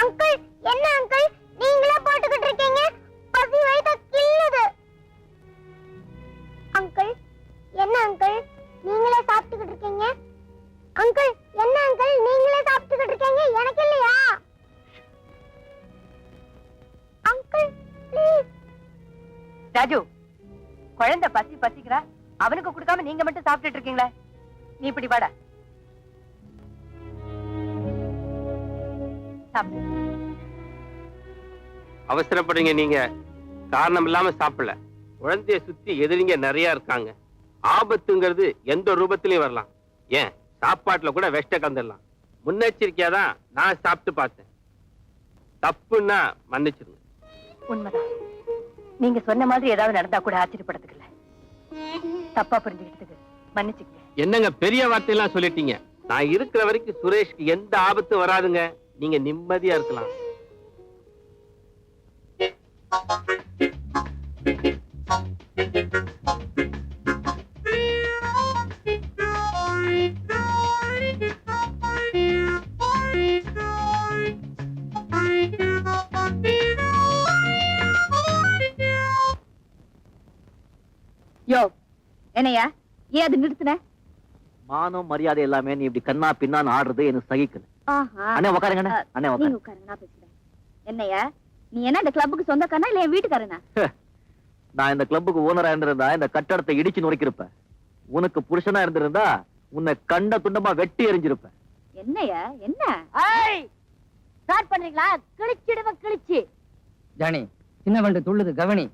Uncle, என்ன uncle நீங்களே போட்டுக்கிட்டு இருக்கீங்க? பசி வயித்த கிள்ளுது. அங்கிள், என்ன அங்கிள் நீங்களே சாப்பிட்டுக்கிட்டு இருக்கீங்க? அங்கிள், என்ன அங்கிள் நீங்களே சாப்பிட்டுக்கிட்டு இருக்கீங்க? எனக்கு இல்லையா? Uncle please. ராஜு, குழந்தை பசிக்கிறா, அவனுக்கு கொடுக்காம நீங்க மட்டும் சாப்பிட்டுட்டு இருக்கீங்களே. நீ இப்படி வாடா. அவசரப்படுறீங்க நீங்க. காரணம் இல்லாம சாப்பிடல. குழந்தைய சுத்தி எதிரிங்க நிறைய இருக்காங்க. ஆபத்துங்கிறது எந்த ரூபத்திலையும் வரலாம். ஏன் சாப்பாட்டுல கூட வெஷ்ட கலந்துடலாம். முன்னெச்சரிக்கையாதான் நான் சாப்பிட்டு பார்த்தேன். தப்புன்னா மன்னிச்சிருங்க. உண்மைதான். நீங்க சொன்ன மாதிரி ஏதாவது நடந்தா கூட ஆச்சரியப்படுறதுக்கு தப்பா புரிஞ்சுக்கிட்டதுக்கு மன்னிச்சுங்க. என்னங்க பெரிய வார்த்தையெல்லாம் சொல்லிட்டீங்க. நான் இருக்கிற வரைக்கும் சுரேஷ்க்கு எந்த ஆபத்தும் வராதுங்க. நீங்க நிம்மதியா இருக்கலாம். யோ, என்னையா ஏன் அது நிறுத்தின? மானம் மரியாதை எல்லாமே நீ இப்படி கண்ணா பின்னான்னு ஆடுறது எனக்கு சகிக்கல. அண்ணே உட்காருங்க. அண்ணே உட்காருங்க. என்னையா நீ என்ன இந்த கிளப்புக்கு சொந்தக்காரனா இல்ல என் வீட்டுக்காரனா? நான் இந்த கிளப்புக்கு ஓனரா இருந்திருந்தா இந்த கட்டடத்தை இடிச்சு நுழைக்கிருப்பேன். உனக்கு புருஷனா இருந்திருந்தா உன்னை கண்ட துண்டமா வெட்டி எறிஞ்சிருப்பேன். என்னையா என்ன ஸ்டார்ட் பண்றீங்களா? கிழிச்சிடுவ கிழிச்சு. ஜானி சின்ன வண்டு துள்ளுது கவனி.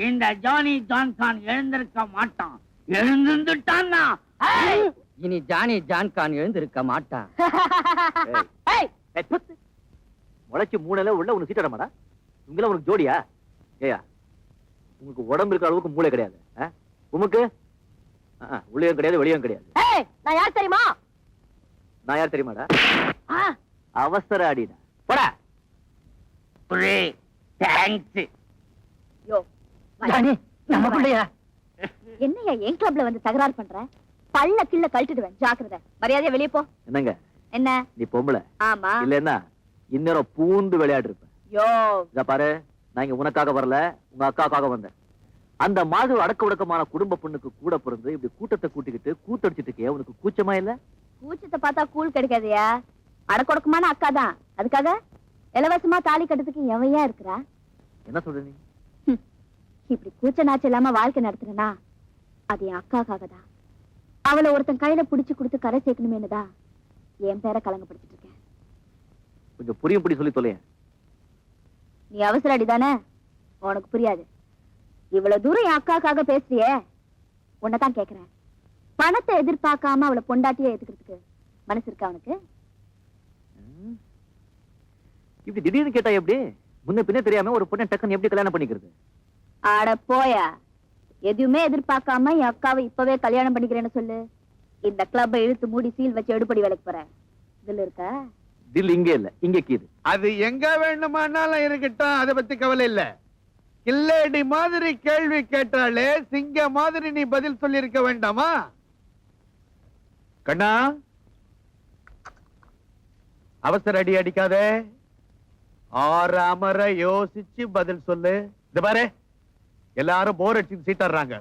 இந்த ஜானி ஜான்கான் எழுந்திருக்க மாட்டான். எழுந்துட்டான்னா இனி ஜானி ஜான்கான் எழுந்திருக்க மாட்டான். முளைச்சு மூணையில உள்ள உனக்கு சீட்டடமாடா. இவங்கள உனக்கு ஜோடியா? ஏயா உங்களுக்கு உடம்பு இருக்கிற அளவுக்கு மூளை கிடையாது. உமக்கு உள்ளேயும் கிடையாது வெளியும் கிடையாது. நான் யார் தெரியுமா? நான் யார் தெரியுமாடா? அவசர அடிடா போடா. என்னையா என் கிளப்ல வந்து தகராறு பண்ற? பல்ல கிள்ள கழட்டிடுவேன், ஜாக்கிரதை. மரியாதையா வெளியே போ. என்னங்க என்ன நீ பொம்பளை? ஆமா. இல்லன்னா இன்னும் பூந்து விளையாடு இருப்பேன். யோ இத பாரு, நான் இங்க உனக்காக வரல, உங்க அக்காக்காக வந்தேன். அந்த மாதிரி அடக்க உடக்கமான குடும்ப பொண்ணுக்கு கூட பிறந்து இப்படி கூட்டத்தை கூட்டிக்கிட்டு கூத்தடிச்சிட்டு இருக்கே, உனக்கு கூச்சமா இல்ல? கூச்சத்தை பார்த்தா கூழ் கிடைக்காதயா. அடக்கொடக்கமான அக்கா தான், அதுக்காக இலவசமா தாலி கட்டுறதுக்கு எவையா இருக்கிறா? என்ன சொல்ற நீ? இப்படி கூச்ச நாச்சு இல்லாம வாழ்க்கை நடத்துறனா அது என் அக்காக்காக தான். அவளை ஒருத்தன் கையில புடிச்சு கொடுத்து கரை சேர்க்கணுமேனுதான் என் பேரை கலங்கப்படுத்திட்டு இருக்கேன். கொஞ்சம் புரியும் புடி சொல்லி தொலைய. நீ அவசர அடிதானே, உனக்கு புரியாது. இவ்வளவு தூரம் என் அக்காக்காக பேசுறியே, உன்னதான் கேக்குறேன். பணத்தை எதிர்பார்க்காம அவளை பொண்டாட்டியே ஏத்துக்கிறதுக்கு மனசு இருக்கா அவனுக்கு? இப்படி திடீர்னு கேட்டா எப்படி? முன்ன பின்ன தெரியாம ஒரு பொண்ணை டக்குன்னு எப்படி கல்யாணம் பண்ணிக்கிறது? ஆட போயா, எதுவுமே எதிர்பார்க்காம என் அக்காவை இப்பவே கல்யாணம் பண்ணிக்கிறேன்னு சொல்லு. இந்த கிளப்பை இழுத்து மூடி சீல் வச்சு எடுப்படி வேலைக்கு போறேன். இதுல இருக்க தில் இங்க இல்ல, இங்க கீது. அது எங்க வேண்டுமானாலும் இருக்கட்டும், அதை பத்தி கவலை இல்ல. கில்லேடி மாதிரி கேள்வி கேட்டாலே சிங்க மாதிரி நீ பதில் சொல்லி இருக்க வேண்டாமா? கண்ணா, அவசர அடி அடிக்காதே. ஆறாமற யோசிச்சு பதில் சொல்லு. இது பாரு, எல்லாரும் போர் அடிச்சு சீட்டாடுறாங்க.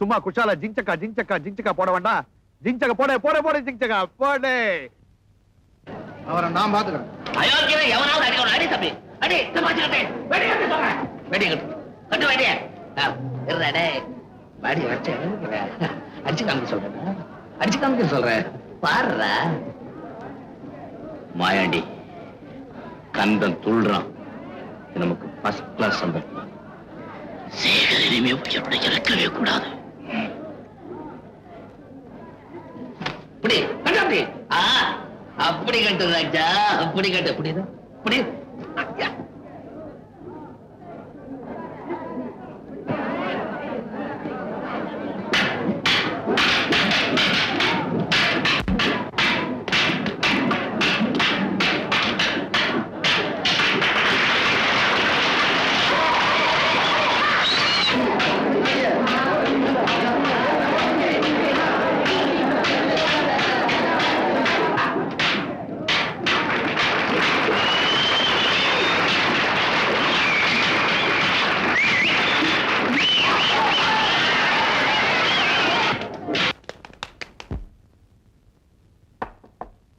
சும்மா குஷாலா ஜிங்சக்கா ஜிங்சக்கா ஜிங்சக்கா போட வேண்டாம். ஜிங்சக்கா போட போட போட ஜிங்சக்கா போடு. அவரை நான் பாத்துக்கிறேன். அயோக்கியவே எவனாவது அடிக்கணும். அடி தம்பி அடி. தமாச்சுக்கிட்டே வெடி கட்டு சொல்றேன். வெடி கட்டு கட்டு வெடிய இருடே. பாடி வச்சு அடிச்சு காமிக்க சொல்றேன். அடிச்சு காமிக்க சொல்றேன். பாருடா மாயாண்டி, கந்தன் துள்றான். நமக்கு ஃபர்ஸ்ட் கிளாஸ் சம்பளம். சேகர் இனிமே உயிரோட இறக்கவே கூடாது. அப்படி கட்டு அப்படி. அப்படி கட்டு ராஜா, அப்படி கட்டு. அப்படிதான் அப்படி.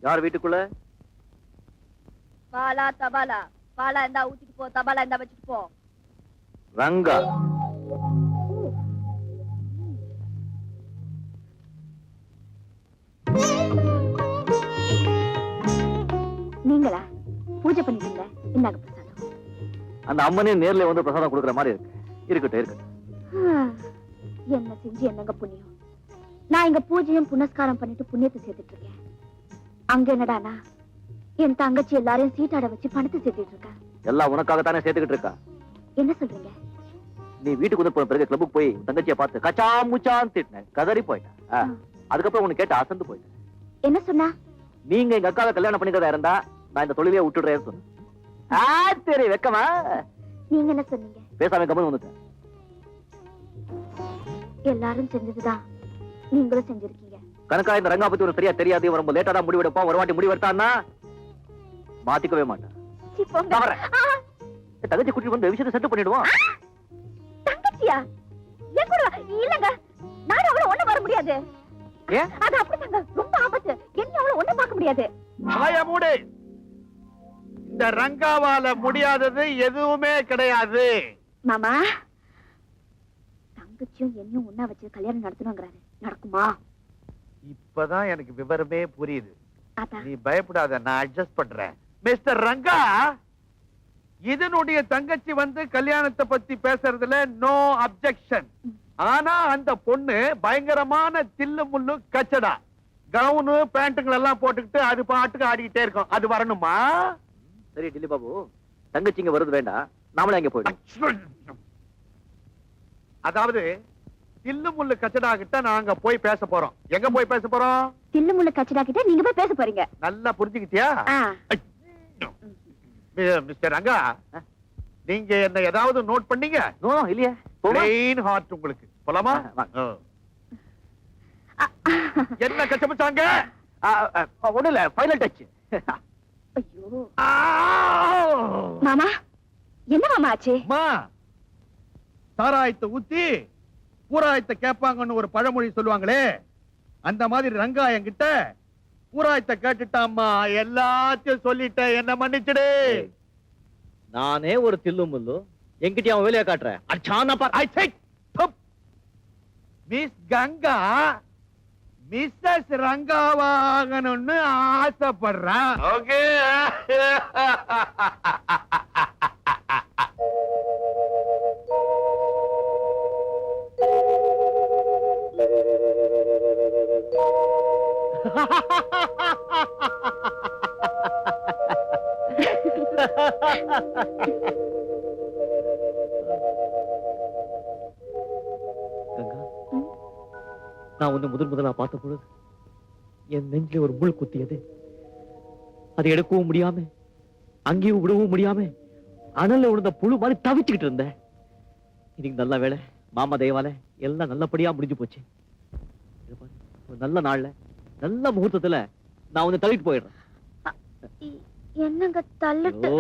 யார் வீட்டுக்குள்ள? பாலா தபாலா, பாலா இருந்தா ஊத்திட்டு போ, தபாலா இருந்தா வச்சுட்டு போ. ரங்கா. நீங்களா பூஜை பண்ணிட்டீங்க? இந்தாங்க பிரசாதம். அந்த அம்மனே நேர்ல வந்து பிரசாதம் கொடுக்குற மாதிரி இருக்கு. இருக்கட்டும் இருக்கட்டும். என்ன செஞ்சு என்னங்க புண்ணியம்? நான் இங்க பூஜையும் புனஸ்காரம் பண்ணிட்டு புண்ணியத்தை சேர்த்துட்டு இருக்கேன். அங்க என்னடானா என் தங்கச்சி எல்லாரையும் சீட்டாட வச்சு பணத்தை சேர்த்துட்டு இருக்கா. எல்லாம் உனக்காகத்தானே சேர்த்துக்கிட்டு இருக்கா. என்ன சொல்றீங்க? நீ வீட்டுக்கு வந்து போன பிறகு கிளப்புக்கு போய் தங்கச்சியை பார்த்து கச்சா முச்சான்னு திட்டின, கதறி போயிட்டேன். அதுக்கப்புறம் உனக்கு கேட்டு அசந்து போயிட்டேன். என்ன சொன்னா? நீங்க எங்க அக்காவை கல்யாணம் பண்ணிக்கிறதா இருந்தா நான் இந்த தொழிலே விட்டுடுறேன்னு சொன்னேன். சரி வெக்கமா? நீங்க என்ன சொன்னீங்க? பேசாம கம்மன் வந்துட்டேன். எல்லாரும் செஞ்சதுதான் நீங்களும் செஞ்சிருக்கீங்க. கணக்கா இந்த ரங்கா பத்தி ஒரு சரியா தெரியாது. ரொம்ப லேட்டா தான் முடிவெடுப்பான். ஒரு வாட்டி முடிவெடுத்தான்னா மாத்திக்கவே மாட்டேன். தங்கச்சி குட்டி வந்து விஷயத்தை செட்டு பண்ணிடுவோம். தங்கச்சியா? ஏன் கூட இல்லங்க, நானும் அவளை ஒண்ணு வர முடியாது. ஏன்? அது அப்படிதாங்க, ரொம்ப ஆபத்து. என்ன அவளை ஒண்ணு பார்க்க முடியாது. மூடு. இந்த ரங்காவால முடியாதது எதுவுமே கிடையாது. மாமா, தங்கச்சியும் என்னையும் ஒண்ணா வச்சு கல்யாணம் நடத்தணுங்கிறாரு. நடக்குமா? இப்பதான் எனக்கு விவரமே புரியுது. அதான். நீ பயப்படாத, நான் அட்ஜஸ்ட் பண்றேன். மிஸ்டர் ரங்கா, இதனுடைய தங்கச்சி வந்து கல்யாணத்தை பத்தி பேசுறதுல நோ அப்செக்ஷன். ஆனா அந்த பொண்ணு பயங்கரமான தில்லு முள்ளு கச்சடா, கவுனு பேண்ட்டுகள் எல்லாம் போட்டுக்கிட்டு அது பாட்டுக்கு ஆடிக்கிட்டே இருக்கும். அது வரணுமா? சரி டில்லி பாபு, தங்கச்சிங்க வருது வேண்டாம், நாமளே அங்க போயிடும். அதாவது தில்லு முள்ளு கச்சடா கிட்ட நாங்க போய் பேச போறோம். எங்க போய் பேச போறோம்? தில்லு முள்ளு கச்சடா கிட்ட நீங்க போய் பேச போறீங்க. நல்லா புரிஞ்சுக்கிட்டியா? மிஸ்டர் ரங்கா, நீங்க என்ன ஏதாவது நோட் பண்ணீங்க? நோ இல்லையே. பிளெயின் ஹார்ட் உங்களுக்கு. போலாமா? என்ன கச்சமிச்சாங்க? ஒண்ணு இல்ல, ஃபைனல் டச். ஐயோ மாமா, என்ன மாமா ஆச்சு? சாராயத்தை ஊத்தி பூராயத்தை கேட்பாங்கன்னு ஒரு பழமொழி சொல்லுவாங்களே, அந்த மாதிரி ரங்கா என்கிட்ட பூராயத்தை கேட்டுட்டாமா. எல்லாத்தையும் சொல்லிட்டேன், என்ன மன்னிச்சிடு. நானே ஒரு தில்லு முள்ளு, என்கிட்ட அவன் வேலையை காட்டுறேன். மிஸ் கங்கா மிஸ்ஸஸ் ரங்காவாகணும்னு ஆசைப்படுறான். ஓகே. கங்கா, நான் உன்னை முதலா பார்த்த பொழுது என் நெஞ்சில ஒரு முள் குத்தியது. அதை எடுக்கவும் முடியாம அங்கேயும் விடவும் முடியாம அனல்ல விழுந்த புழு மாதிரி தவிச்சுக்கிட்டு இருந்தேன். இன்னைக்கு நல்ல வேலை, மாமா தயவால எல்லாம் நல்லபடியா முடிஞ்சு போச்சு. ஒரு நல்ல நாள்ல நல்ல முகூர்த்தத்துல நான் உன்னை தள்ளிட்டு போயிடுறேன். என்னங்க தள்ளிட்டு?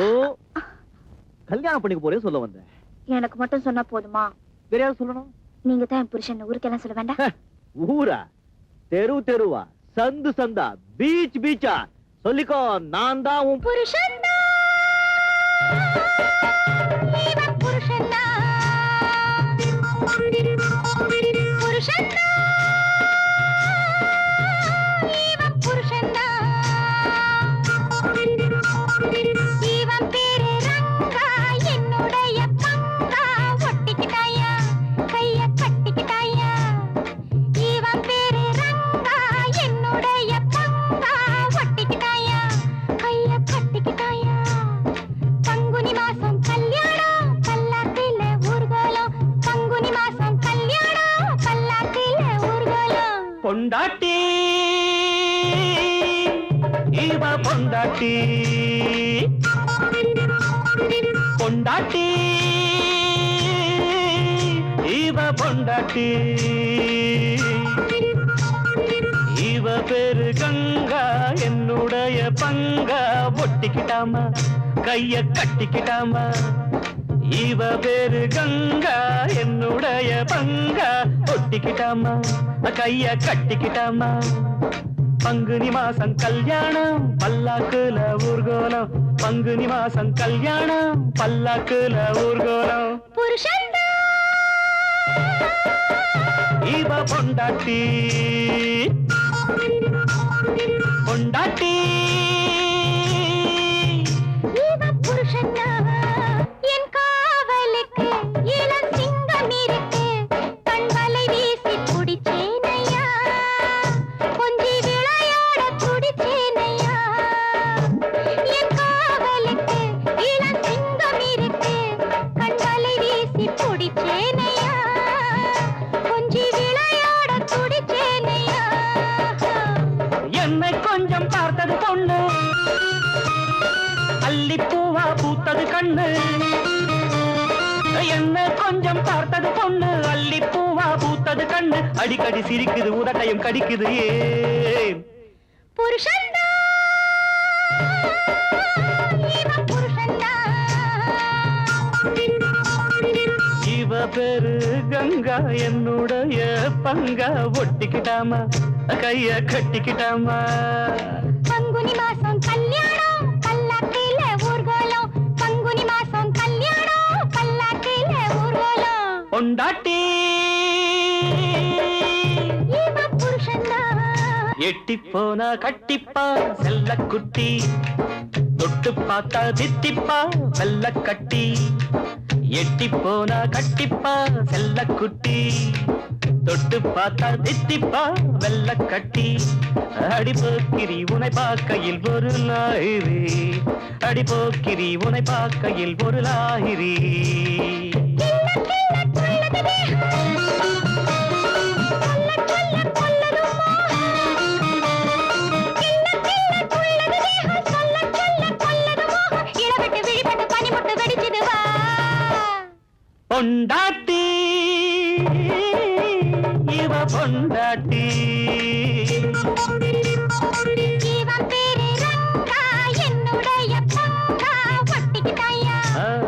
கல்யாணம் பண்ணிக்க போறேன்னு சொல்ல வந்தேன். எனக்கு மட்டும் சொன்னா போதுமா? வேற யாரும் சொல்லணும்? நீங்க தான் என் புருஷன். ஊருக்கெல்லாம் சொல்ல வேண்டாம். ஊரா, தெரு தெருவா, சந்து சந்தா, பீச் பீச்சா சொல்லிக்கோ, நான் தான் உன் புருஷன். பொண்டாட்டி இவ பொண்டாட்டி, பொண்டாட்டி இவ பொண்டாட்டி, இவ பேரு கங்கா, என்னுடைய பங்கா. ஒட்டிக்கிட்டாமா, கைய கட்டிக்கிட்டாமா. இவ பேரு கங்கா, என்னுடைய பங்கா. ஒட்டிக்கிட்டாமா, கைய கட்டிக்கிட்டாமா. பங்குனி மாசம் கல்யாணம் பல்லாக்குல ஊர்கோலம் பங்குனி மாசம் கல்யாணம் பல்லாக்குல ஊர்கோலம் புருஷன்டா இவ பொண்டாட்டி பொண்டாட்டி இவ புருஷன்டா என் காவலுக்கு இளம் சிங்கம் இருக்கு கண் வலை வீசி குடிச்சேனையா கொஞ்சி விளையாட குடிச்சேனையா என் காவலுக்கு இளம் சிங்கம் இருக்கு கண் வலை வீசி குடிச்சேனையா கொஞ்சி விளையாட குடிச்சேனையா என்னை கொஞ்சம் பார்த்தது பொண்ணு அல்லிப்பூவா பூத்தது கண்ணு என்ன கொஞ்சம் பார்த்தது பொண்ணு அல்லிப்பூவா பூத்தது கண்ணு அடிக்கடி சிரிக்குது உதட்டையும் கடிக்குது ஏன் புருஷன்டா இவ புருஷன்டா இவ பேரு கங்கா என்னுடைய பங்கா ஒட்டிக்கிட்டாமா கைய கட்டிக்கிட்டாமா பங்குனி மாசம் கல்யாணம் பல்லாக்கில ஊர்கோலம் பங்குனி மாசம் கல்யாணம் பல்லாக்கில ஊர்கோலம் பொண்டாட்டி இவ புருஷன்டா எட்டி போனா கட்டிப்பா செல்ல குட்டி தொட்டு பார்த்தா தித்திப்பா வெள்ள கட்டி எட்டி போனா கட்டிப்பா செல்ல குட்டி தொட்டு பார்த்தா தித்திப்பா வெள்ள கட்டி அடிபோக்கிரி உனை பார்க்கையில் ஒரு லாயிரி அடிபோக்கிரி உனை பார்க்கையில் ஒரு லாயிரி இளவெட்டு விழிப்பட்டு பனிமுட்டு வெடிச்சிடு வா பொண்டாட்டி இவ பொண்டாட்டி இவன் பேரு ரங்கா என்னுடைய பங்கா ஒட்டிக்கிட்டாயா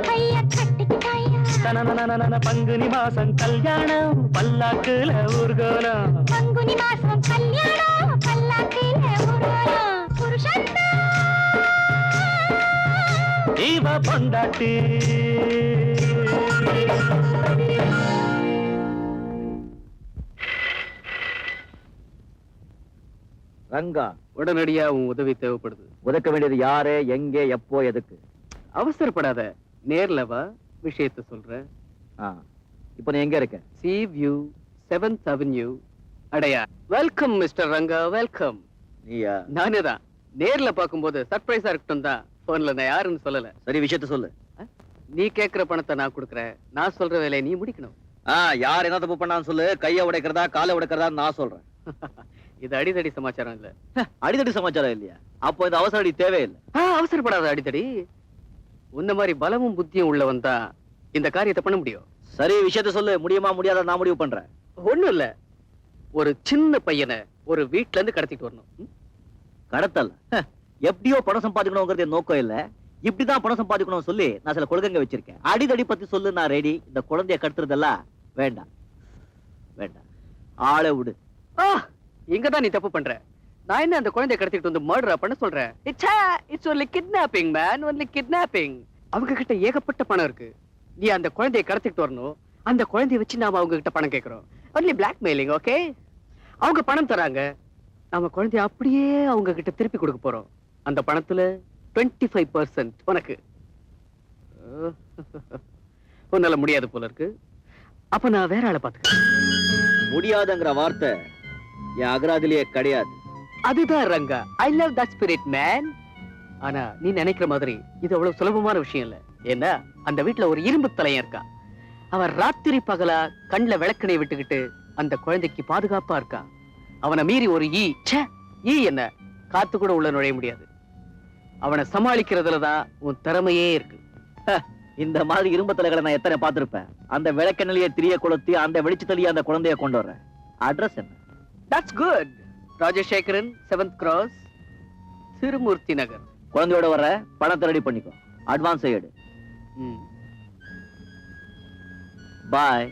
கைய கட்டிக்கிட்டாயா தனனனனன பங்குனி மாசம் கல்யாணம் பல்லாக்குல ஊர்கோலம் பங்குனி மாசம் கல்யாணம் பல்லாக்கில ஊர்வலம் புருஷன்டா இவ பொண்டாட்டி ரங்கா, உடனடியா உன் உதவி தேவைப்படுது. உதக்க வேண்டியது யாரு, எங்கே, எப்போ, எதுக்கு? அவசரப்படாத, நேர்ல வா, விஷயத்தை சொல்றேன். இப்போ நீ எங்க இருக்க? சி வியூ 7th Avenue அடையா. Welcome mister Ranga, welcome. நீயா? நானே தான். நேர்ல பாக்கும்போது சர்ப்ரைஸா இருக்கட்டும் தான் போன்ல நான் யாருன்னு சொல்லல. சரி, விஷயத்த சொல்லு. நீ கேக்குற பணத்தை நான் கொடுக்கறேன், நான் சொல்ற வேலையை நீ முடிக்கணும். யார் என்ன தப்பு பண்ணான்னு சொல்லு. கைய உடைக்கிறதா காலை உடைக்கிறதா நான் சொல்றேன். இது அடிதடி சமாச்சாரம் இல்ல. அடிதடி சமாச்சாரம் இல்லையா? அப்போ இந்த அவசர அடி தேவையில்லை. அவசரப்படாத அடிதடி. உன்ன மாதிரி பலமும் புத்தியும் உள்ளவன் தான் இந்த காரியத்தை பண்ண முடியும். சரி, விஷயத்த சொல்லு. முடியுமா முடியாத நான் முடிவு பண்றேன். ஒண்ணும் இல்ல, ஒரு சின்ன பையனை ஒரு வீட்ல இருந்து கடத்திட்டு வரணும். கடத்தல் எப்படியோ பணம் சம்பாதிக்கணுங்கிறது என் நோக்கம் இல்ல. இப்படிதான் பணம் சம்பாதிக்கணும் சொல்லி நான் சில கொள்கைங்க வச்சிருக்கேன். அடிதடி பத்தி சொல்லு, நான் ரெடி. இந்த குழந்தைய கடத்துறதெல்லாம் வேண்டாம் வேண்டாம், ஆளை விடு. இங்கதான் நீ தப்பு பண்ற. நான் என்ன அந்த குழந்தைய கடத்திட்டு வந்து மர்டரா பண்ண சொல்றேன்? It's only kidnapping man, only kidnapping. அவங்க கிட்ட ஏகப்பட்ட பணம் இருக்கு. நீ அந்த குழந்தைய கடத்திட்டு வரணும். அந்த குழந்தைய வச்சு நாம அவங்க கிட்ட பணம் கேட்கிறோம். only blackmailing, okay? அவங்க பணம் தராங்க, நாம குழந்தைய அப்படியே அவங்க கிட்ட திருப்பி கொடுக்க போறோம். அந்த பணத்துல 25% உனக்கு. உன்னால முடியாது போல இருக்கு. அப்ப நான் வேற ஆளை பாத்துக்கிறேன். முடியாதுங்கிற வார்த்தை என் அகராதிலேயே கிடையாது. அதுதான் Ranga, I love that spirit man. ஆனா நீ நினைக்கிற மாதிரி இது அவ்வளவு சுலபமான விஷயம் இல்ல. ஏன்னா அந்த வீட்டுல ஒரு இரும்பு தலையன் இருக்கா. அவன் ராத்திரி பகலா கண்ணுல விளக்கணை விட்டுக்கிட்டு அந்த குழந்தைக்கு பாதுகாப்பா இருக்கான். அவனை மீறி ஒரு ஈ என்ன காத்து கூட உள்ள நுழைய முடியாது. அவனை சமாளிக்கிறதுலதான் உன் திறமையே இருக்கு. இந்த மாதிரி இரும்பு தலைகளை நான் எத்தனை பார்த்திருப்பேன். அந்த விளக்கெண்ணிலேயே திரிய கொளுத்தி அந்த வெளிச்சத்திலேயே அந்த குழந்தைய கொண்டு வர்றேன். அட்ரஸ் என்ன? That's good. Rajasekaran, 7th Cross, Thirumurthy Nagar. குழந்தையோட வர பணத்தை ரெடி பண்ணிக்கோ. அட்வான்ஸ் எடு. பாய்.